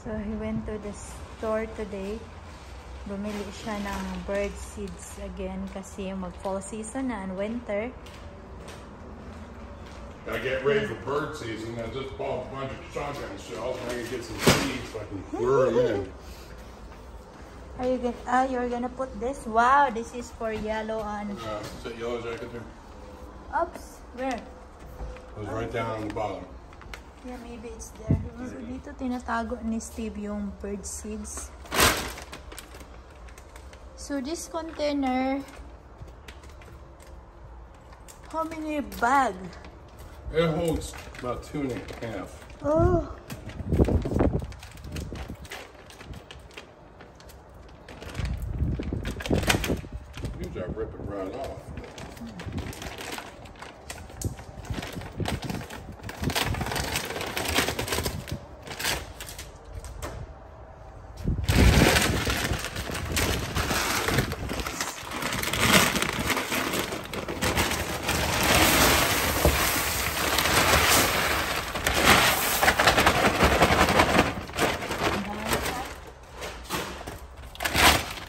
So he went to the store today. Bumili siya ng bird seeds again kasi mag-fall season na and winter. Gotta get ready for bird season. I just bought a bunch of shotgun shells and I can get some seeds so I can lure them in. Are you gonna? You're gonna put this? Wow, this is for yellow on. Is that yellow jacket there? Oops, where? It was right down on the bottom. Yeah, maybe it's there. Dito tinatago ni Steve yung bird seeds. So this container, how many bags? It holds about 2.5. Oh. Usually I rip it right off.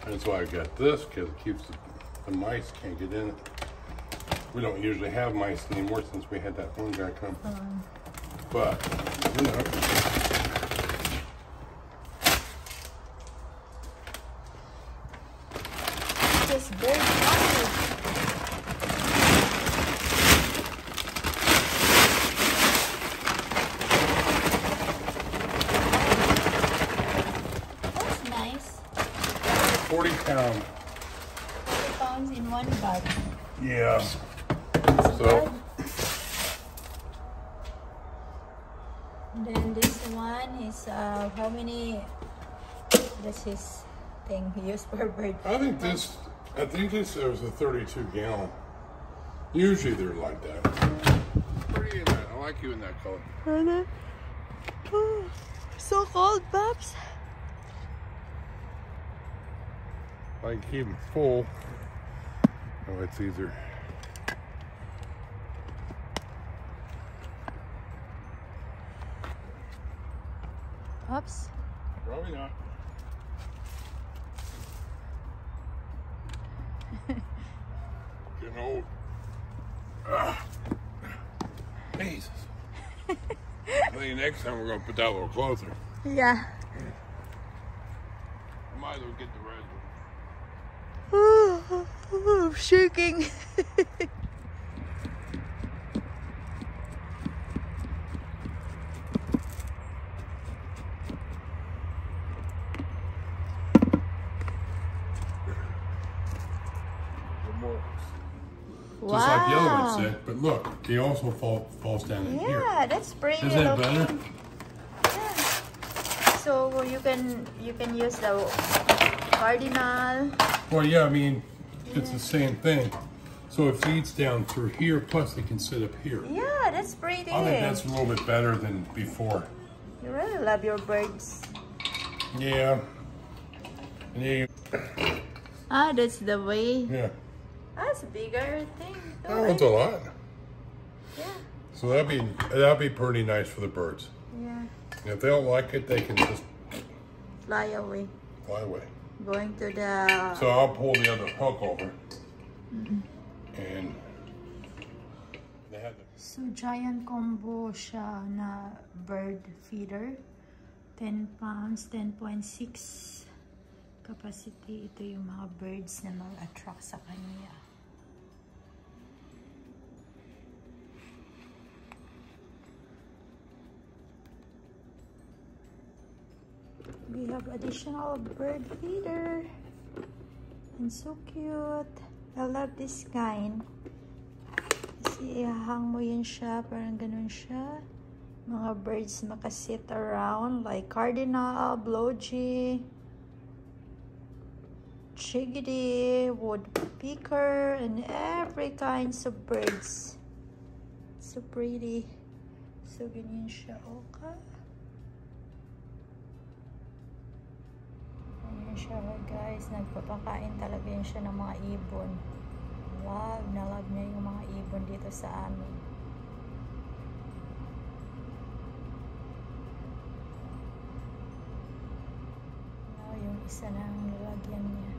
That's why I got this, because it keeps the mice can't get in it. We don't usually have mice anymore since we had that one guy come. But, you know. This bird water. That's nice. 40 pounds. 40 pounds in one bag. Yeah. That's So. good. Then this one is how many? This is thing he used for bird. I think this was a 32 gallon. Usually they're like that. Pretty in that. I like you in that color. Really? Oh, so cold, Babs. I can keep them full. Oh, it's easier. Oops. Probably not. Getting old. Jesus. I think next time we're going to put that a little closer. Yeah. I might as well get the red one. I'm shaking. Just like the other one said, but look, he also falls down in here. Yeah, that's pretty. Isn't that better? Yeah. So you can use the cardinal. Well, yeah, I mean, it's the same thing. So it feeds down through here, plus they can sit up here. Yeah, that's pretty. I think that's a little bit better than before. You really love your birds. Yeah. And you, Ah, that's the way. yeah. That's a bigger thing. Oh, it's a lot. Yeah. So that'd be pretty nice for the birds. Yeah. And if they don't like it, they can just Fly away. fly away. Going to the. So I'll pull the other hook over. And they have the. So giant combo siya na bird feeder. 10 pounds, 10.6 capacity. Ito yung mga birds na mag-attract sa kanya. We have additional bird feeder. And so cute. I love this kind. Kasi ihahang mo yun siya. Parang ganun siya. Mga birds makasit around. Like cardinal, blowjay, chickadee, woodpecker, and every kinds of birds. So pretty. So ganyan siya. Okay. Ganyan siya guys. Nagpapakain talaga yun siya ng mga ibon. Love na love niya yung mga ibon dito sa amin. isa na ang nilagyan niya.